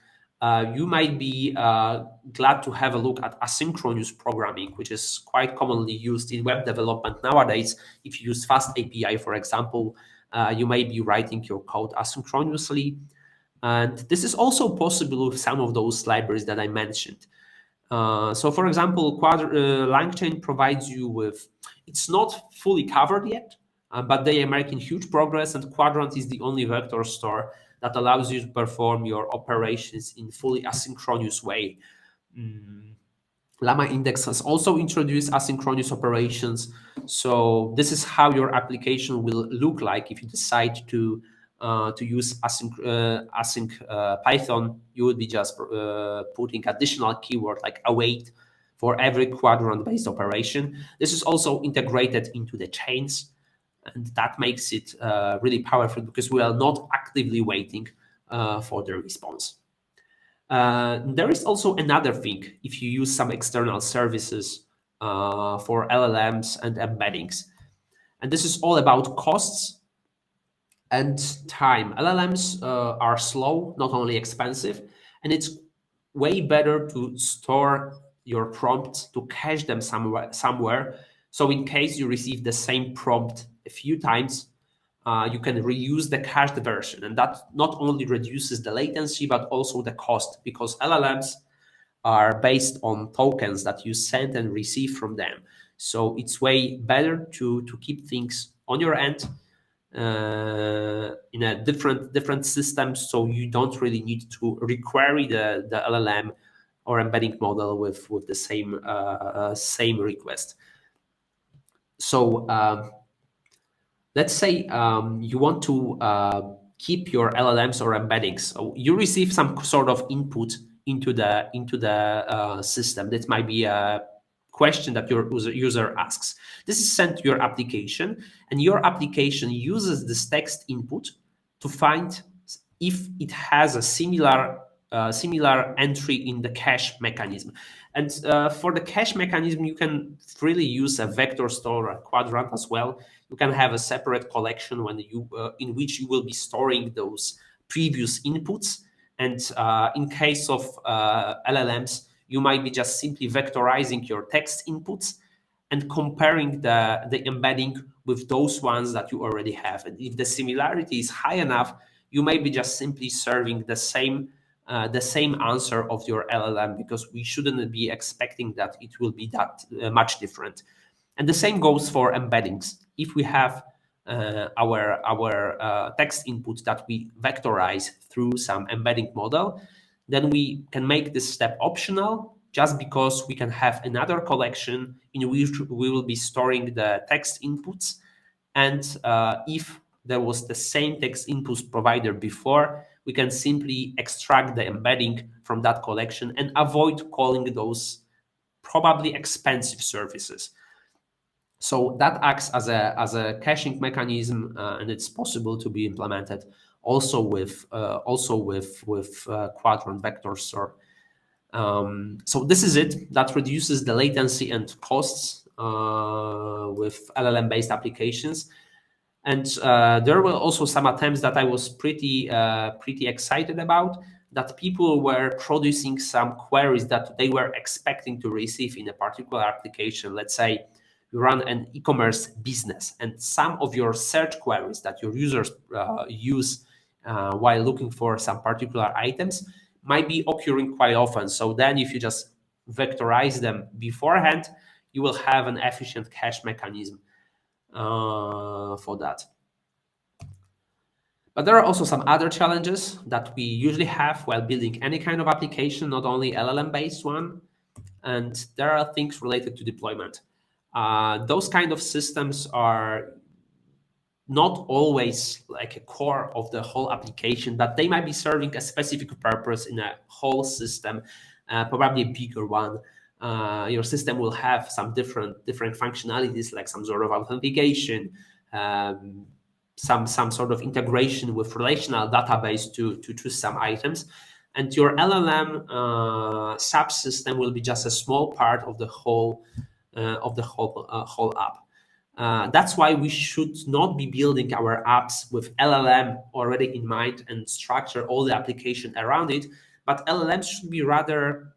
you might be glad to have a look at asynchronous programming, which is quite commonly used in web development nowadays. If you use Fast API, for example, you may be writing your code asynchronously. And this is also possible with some of those libraries that I mentioned. So for example, LangChain provides you with, it's not fully covered yet, but they are making huge progress, and Quadrant is the only vector store that allows you to perform your operations in fully asynchronous way. Llama Index has also introduced asynchronous operations. So this is how your application will look like if you decide to use async Python. You would be just putting additional keyword like await for every Quadrant-based operation. This is also integrated into the chains, and that makes it really powerful because we are not actively waiting for the response. There is also another thing if you use some external services for LLMs and embeddings. And this is all about costs and time. LLMs are slow, not only expensive, and it's way better to store your prompts, to cache them somewhere. So in case you receive the same prompt a few times, you can reuse the cached version, and that not only reduces the latency but also the cost, because LLMs are based on tokens that you send and receive from them. So it's way better to keep things on your end in a different system, so you don't really need to requery the LLM or embedding model with the same request. So let's say you want to keep your LLMs or embeddings. So you receive some sort of input into the system. That might be a question that your user asks. This is sent to your application, and your application uses this text input to find if it has a similar entry in the cache mechanism. And for the cache mechanism, you can freely use a vector store or a quadrant as well. You can have a separate collection in which you will be storing those previous inputs. And in case of LLMs, you might be just simply vectorizing your text inputs and comparing the embedding with those ones that you already have. And if the similarity is high enough, you may be just simply serving the same answer of your LLM, because we shouldn't be expecting that it will be that much different. And the same goes for embeddings. If we have our text input that we vectorize through some embedding model, then we can make this step optional, just because we can have another collection in which we will be storing the text inputs. And if there was the same text inputs provider before, we can simply extract the embedding from that collection and avoid calling those probably expensive services. So that acts as a caching mechanism, and it's possible to be implemented also with quadrant vector store. So this is it. That reduces the latency and costs with LLM-based applications. And there were also some attempts that I was pretty excited about, that people were producing some queries that they were expecting to receive in a particular application. Let's say you run an e-commerce business, and some of your search queries that your users use while looking for some particular items might be occurring quite often. So then if you just vectorize them beforehand, you will have an efficient cache mechanism for that. But there are also some other challenges that we usually have while building any kind of application, not only LLM-based one. And there are things related to deployment. Those kind of systems are not always like a core of the whole application, but they might be serving a specific purpose in a whole system, probably a bigger one. Your system will have some different functionalities, like some sort of authentication, some sort of integration with relational database to choose some items, and your LLM subsystem will be just a small part of the whole whole app. That's why we should not be building our apps with LLM already in mind and structure all the application around it, but LLMs should be rather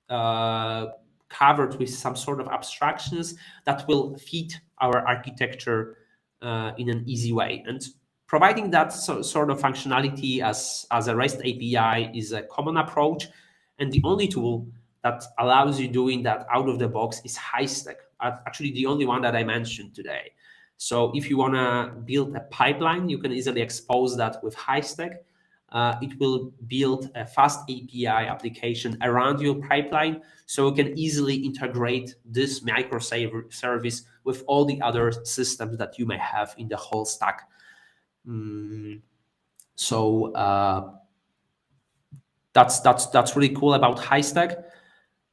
covered with some sort of abstractions that will fit our architecture in an easy way. And providing that sort of functionality as a REST API is a common approach. And the only tool that allows you doing that out of the box is Haystack. Actually, the only one that I mentioned today. So if you want to build a pipeline, you can easily expose that with Haystack. It will build a fast API application around your pipeline, so you can easily integrate this microservice with all the other systems that you may have in the whole stack. So that's really cool about Haystack.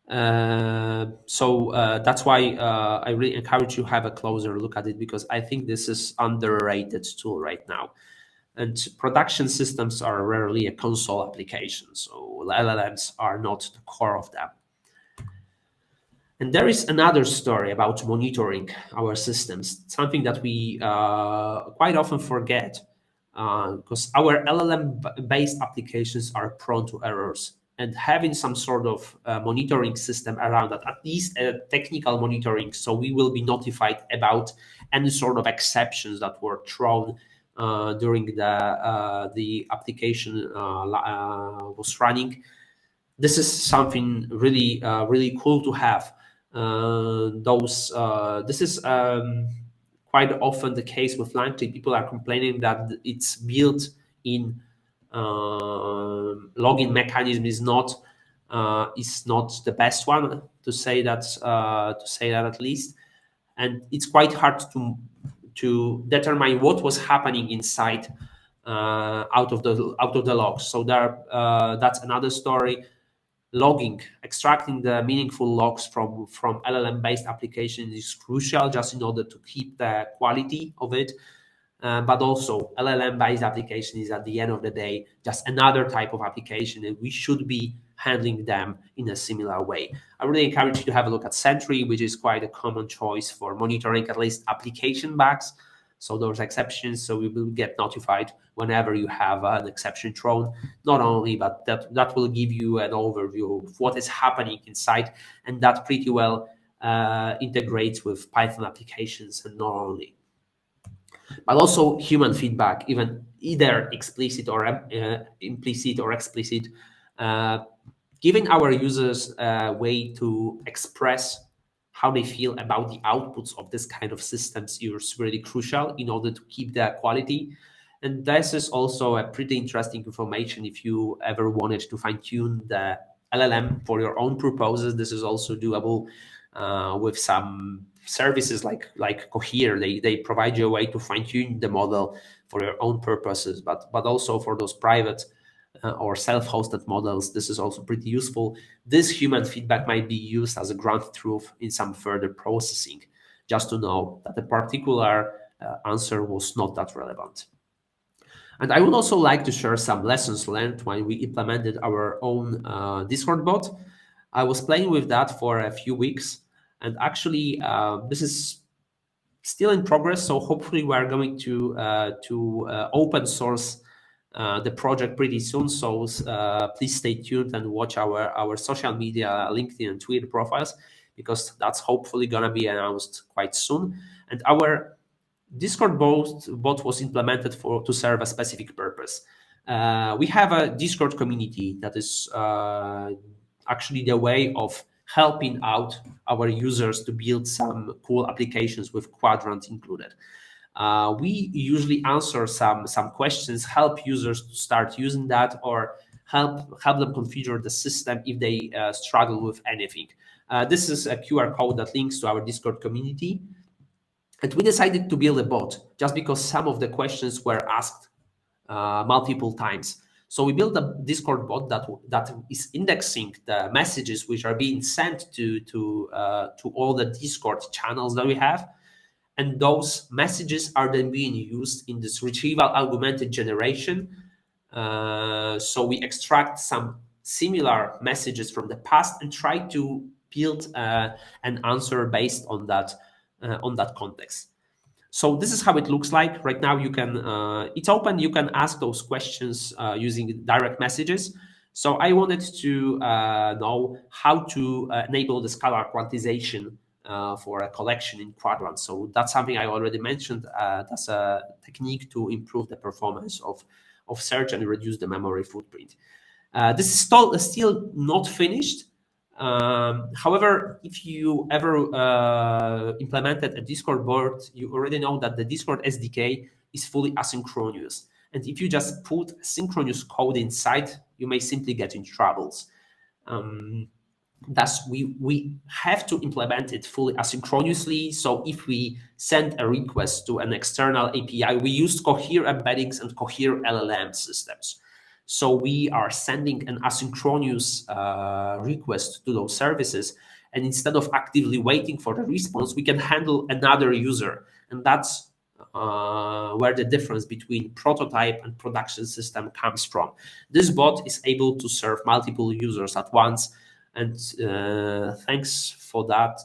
So that's why I really encourage you to have a closer look at it, because I think this is underrated tool right now. And production systems are rarely a console application, so LLMs are not the core of them. And there is another story about monitoring our systems, something that we quite often forget, because our LLM-based applications are prone to errors. and having some sort of monitoring system around that, at least technical monitoring, so we will be notified about any sort of exceptions that were thrown during the application was running. This is something really cool to have. This is quite often the case with LangChain. People are complaining that its built-in login mechanism is not the best one, to say that at least, and it's quite hard to determine what was happening inside out of the logs. So that's another story. Logging, extracting the meaningful logs from LLM-based applications is crucial, just in order to keep the quality of it. But also, LLM-based application is, at the end of the day, just another type of application, and we should be handling them in a similar way. I really encourage you to have a look at Sentry, which is quite a common choice for monitoring at least application bugs. So those exceptions, so we will get notified whenever you have an exception thrown. Not only, but that will give you an overview of what is happening inside, and that pretty well integrates with Python applications, and not only, but also human feedback, even either explicit or implicit or explicit, uh, giving our users a way to express how they feel about the outputs of this kind of systems is really crucial in order to keep their quality. And this is also a pretty interesting information if you ever wanted to fine tune the LLM for your own purposes. This is also doable with some services like Cohere. They provide you a way to fine tune the model for your own purposes, but also for those private or self-hosted models, this is also pretty useful. This human feedback might be used as a ground truth in some further processing, just to know that a particular answer was not that relevant. And I would also like to share some lessons learned when we implemented our own Discord bot. I was playing with that for a few weeks, and actually, this is still in progress. So hopefully, we are going to open source the project pretty soon. So please stay tuned and watch our social media, LinkedIn and Twitter profiles, because that's hopefully gonna be announced quite soon. And our Discord bot was implemented to serve a specific purpose. We have a Discord community that is actually the way of helping out our users to build some cool applications with Quadrant included. We usually answer some questions, help users to start using that, or help them configure the system if they struggle with anything. This is a QR code that links to our Discord community. And we decided to build a bot just because some of the questions were asked multiple times. So we built a Discord bot that is indexing the messages which are being sent to all the Discord channels that we have, and those messages are then being used in this retrieval augmented generation. So we extract some similar messages from the past and try to build an answer based on that context. So this is how it looks like right now. You can it's open. You can ask those questions using direct messages. So I wanted to know how to enable the scalar quantization for a collection in Quadrant. So that's something I already mentioned. That's a technique to improve the performance of search and reduce the memory footprint. This is still not finished. However, if you ever implemented a Discord board, you already know that the Discord SDK is fully asynchronous. And if you just put synchronous code inside, you may simply get in troubles. Thus, we have to implement it fully asynchronously. So if we send a request to an external API, we use Cohere embeddings and Cohere LLM systems. So we are sending an asynchronous request to those services. And instead of actively waiting for the response, we can handle another user. And that's where the difference between prototype and production system comes from. This bot is able to serve multiple users at once. And thanks for that.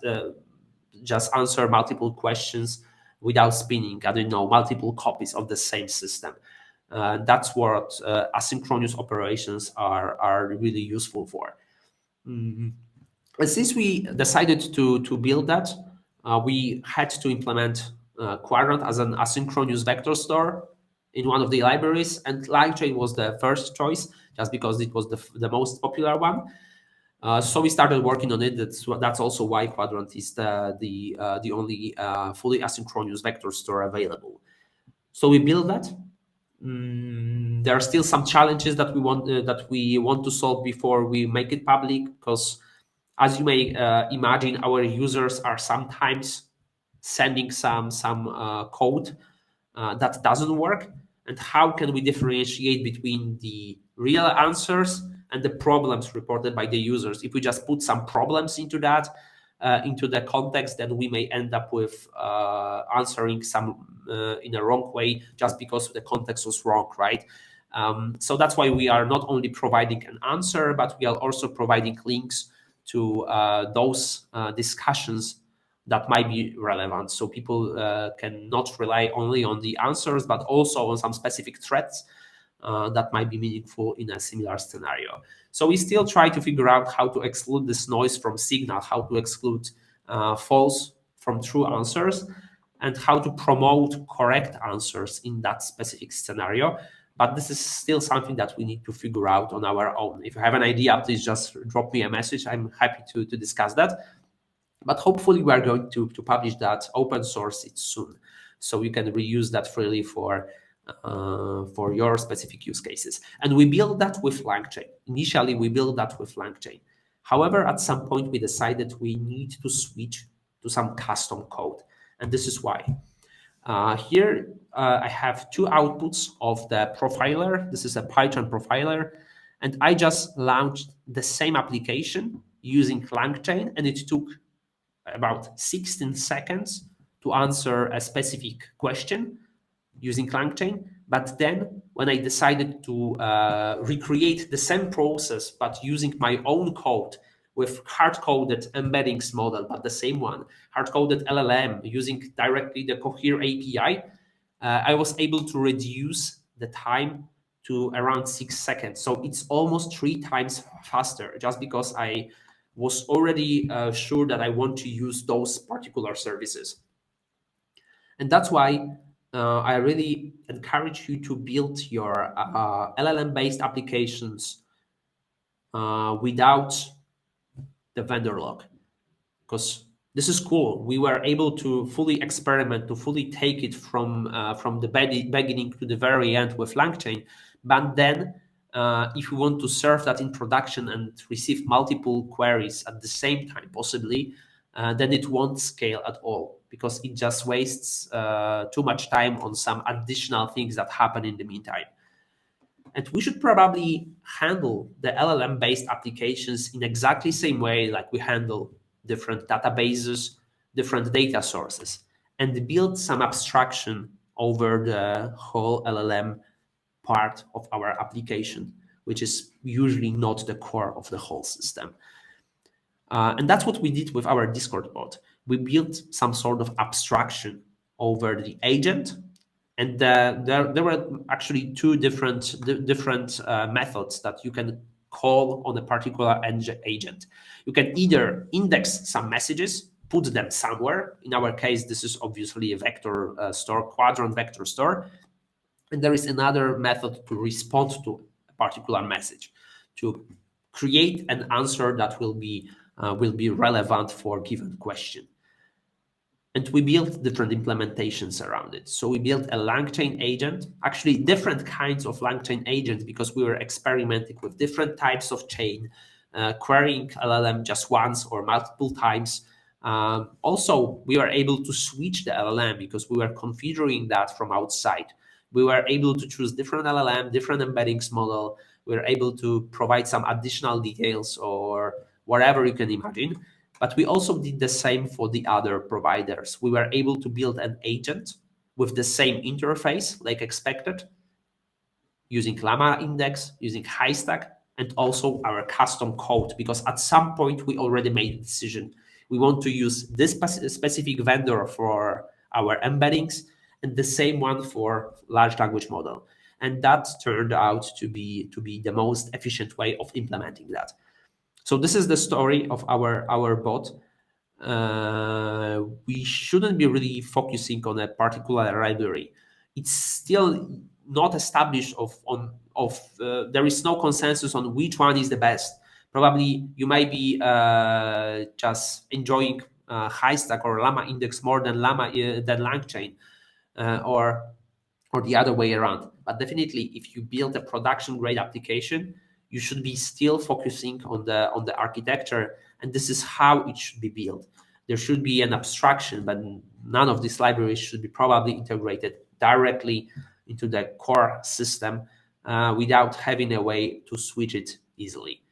Just answer multiple questions without spinning, I don't know, multiple copies of the same system. That's what asynchronous operations are really useful for. Mm. And since we decided to build that, we had to implement Quadrant as an asynchronous vector store in one of the libraries, and LangChain was the first choice just because it was the most popular one. So we started working on it. That's also why Quadrant is the only fully asynchronous vector store available. So we built that. There are still some challenges that we want to solve before we make it public, because as you may imagine, our users are sometimes sending some code that doesn't work. And how can we differentiate between the real answers and the problems reported by the users? If we just put some problems into that, into the context, then we may end up with answering some in a wrong way just because the context was wrong, right? So that's why we are not only providing an answer, but we are also providing links to those discussions that might be relevant. So people can not rely only on the answers, but also on some specific threats that might be meaningful in a similar scenario. So we still try to figure out how to exclude this noise from signal, how to exclude false from true answers, and how to promote correct answers in that specific scenario. But this is still something that we need to figure out on our own. If you have an idea, please just drop me a message. I'm happy to discuss that. But hopefully we are going to publish that, open source it soon, so you can reuse that freely for your specific use cases. And we built that with LangChain. Initially, we built that with LangChain. However, at some point, we decided we need to switch to some custom code. And this is why. Here, I have two outputs of the profiler. This is a Python profiler. And I just launched the same application using LangChain, and it took about 16 seconds to answer a specific question using LangChain. But then when I decided to recreate the same process, but using my own code with hard-coded embeddings model, but the same one, hard-coded LLM using directly the Cohere API, I was able to reduce the time to around 6 seconds. So it's almost 3 times faster, just because I was already sure that I want to use those particular services. And that's why I really encourage you to build your LLM-based applications without the vendor lock, because this is cool. We were able to fully experiment, to fully take it from the beginning to the very end with LangChain. But then, if you want to serve that in production and receive multiple queries at the same time, possibly, then it won't scale at all, because it just wastes too much time on some additional things that happen in the meantime. And we should probably handle the LLM-based applications in exactly the same way like we handle different databases, different data sources, and build some abstraction over the whole LLM part of our application, which is usually not the core of the whole system. And that's what we did with our Discord bot. We built some sort of abstraction over the agent, and there were actually two different methods that you can call on a particular agent. You can either index some messages, put them somewhere. In our case, this is obviously a vector store, Quadrant vector store. And there is another method to respond to a particular message, to create an answer that will be relevant for a given question. And we built different implementations around it. So we built a LangChain agent, actually different kinds of LangChain agents, because we were experimenting with different types of chain, querying LLM just once or multiple times. Also, we were able to switch the LLM because we were configuring that from outside. We were able to choose different LLM, different embeddings model. We were able to provide some additional details or whatever you can imagine. But we also did the same for the other providers. We were able to build an agent with the same interface like expected, using Llama index, using Haystack, and also our custom code, because at some point we already made a decision. We want to use this specific vendor for our embeddings and the same one for large language model. and that turned out to be the most efficient way of implementing that. So this is the story of our bot. We shouldn't be really focusing on a particular library. It's still not established there is no consensus on which one is the best. Probably you might be just enjoying Haystack or Llama Index more than LangChain, or the other way around. But definitely, if you build a production grade application, you should be still focusing on the architecture, and this is how it should be built. There should be an abstraction, but none of these libraries should be probably integrated directly into the core system without having a way to switch it easily.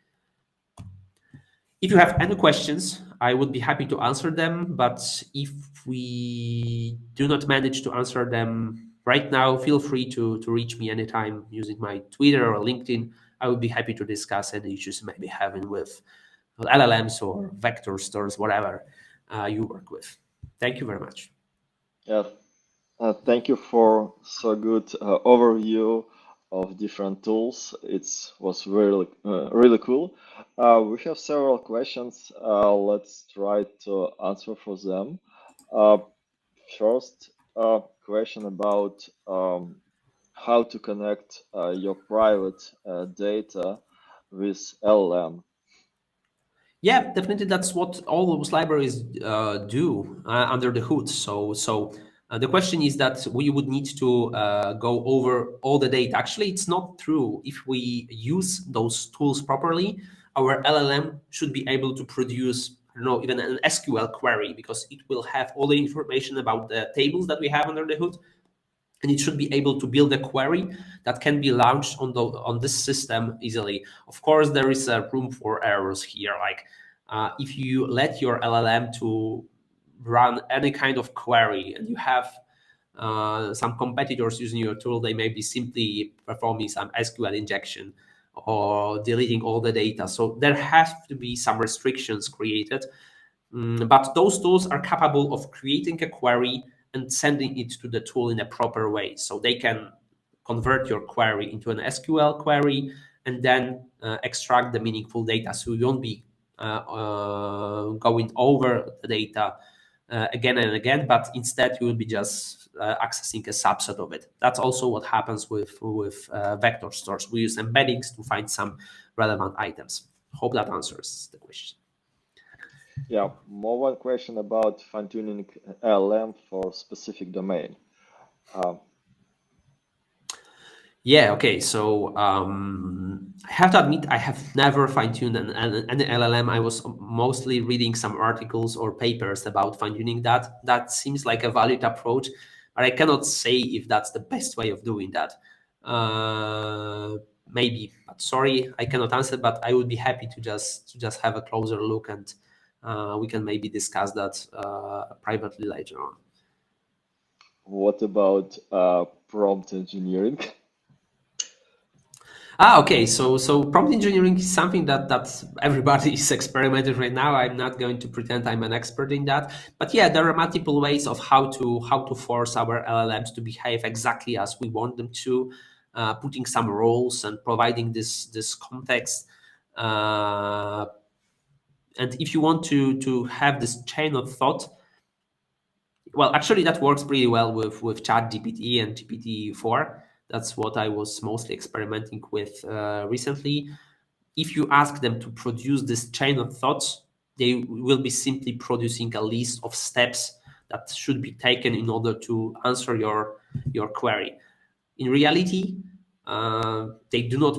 If you have any questions, I would be happy to answer them. But if we do not manage to answer them right now, feel free to reach me anytime using my Twitter or LinkedIn. I would be happy to discuss any issues you may be having with LLMs or vector stores, whatever you work with. Thank you very much. Yeah, thank you for so good overview of different tools. It was really cool. We have several questions. Let's try to answer for them. Uh, First, question about how to connect your private data with LLM. Yeah, definitely. That's what all those libraries do under the hood. The question is that we would need to go over all the data. Actually, it's not true. If we use those tools properly, our LLM should be able to produce, I don't know, even an SQL query, because it will have all the information about the tables that we have under the hood, and it should be able to build a query that can be launched on this system easily. Of course, there is a room for errors here. Like if you let your LLM to run any kind of query, and you have some competitors using your tool, they may be simply performing some SQL injection or deleting all the data. So there have to be some restrictions created. But those tools are capable of creating a query and sending it to the tool in a proper way. So they can convert your query into an SQL query and then extract the meaningful data. So you won't be going over the data again and again, but instead you will be just accessing a subset of it. That's also what happens with vector stores. We use embeddings to find some relevant items. Hope that answers the question. Yeah, more one question about fine-tuning LLM for specific domain. Uh, Yeah, okay. So I have to admit, I have never fine-tuned an LLM. I was mostly reading some articles or papers about fine-tuning that. That seems like a valid approach, but I cannot say if that's the best way of doing that. Maybe, but sorry, I cannot answer. But I would be happy to just have a closer look, and we can maybe discuss that privately later on. what about prompt engineering? Okay. So prompt engineering is something that everybody is experimenting right now. I'm not going to pretend I'm an expert in that, but yeah, there are multiple ways of how to force our LLMs to behave exactly as we want them to, putting some rules and providing this context. Uh, and if you want to have this chain of thought, well, actually, that works pretty well with ChatGPT and GPT-4. That's what I was mostly experimenting with recently. If you ask them to produce this chain of thoughts, they will be simply producing a list of steps that should be taken in order to answer your query. In reality, they do not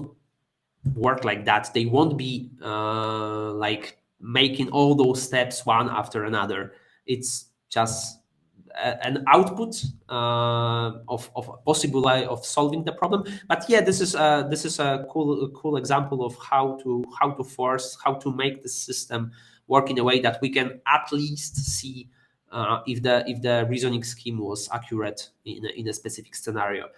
work like that. They won't be like making all those steps one after another. It's just an output of a possible way of solving the problem. But yeah, this is a cool example of how to force, how to make the system work in a way that we can at least see if the reasoning scheme was accurate in a specific scenario.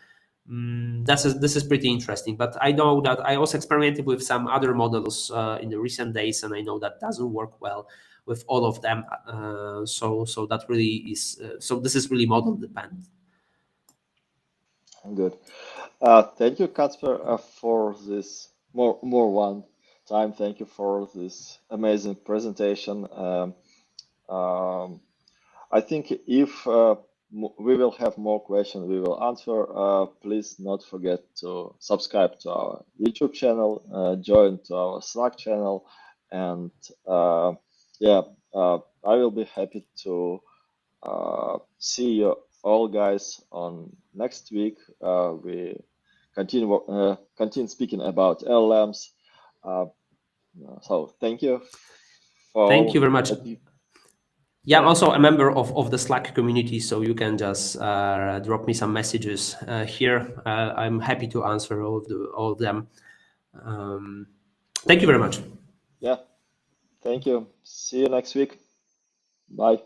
This is pretty interesting, but I know that I also experimented with some other models in the recent days, and I know that doesn't work well with all of them. So that really is so this is really model dependent. Good. Thank you, Kasper, for this more one time. Thank you for this amazing presentation. Um, I think if we will have more questions, we will answer. Please not forget to subscribe to our YouTube channel, join to our Slack channel, and yeah, I will be happy to see you all guys on next week. We continue speaking about LLMs. Uh, so thank you for Thank you all very much. that you, Yeah, I'm yeah, also a member of the Slack community, so you can just drop me some messages here. I'm happy to answer all of them. Thank you very much. yeah. Thank you. See you next week. Bye.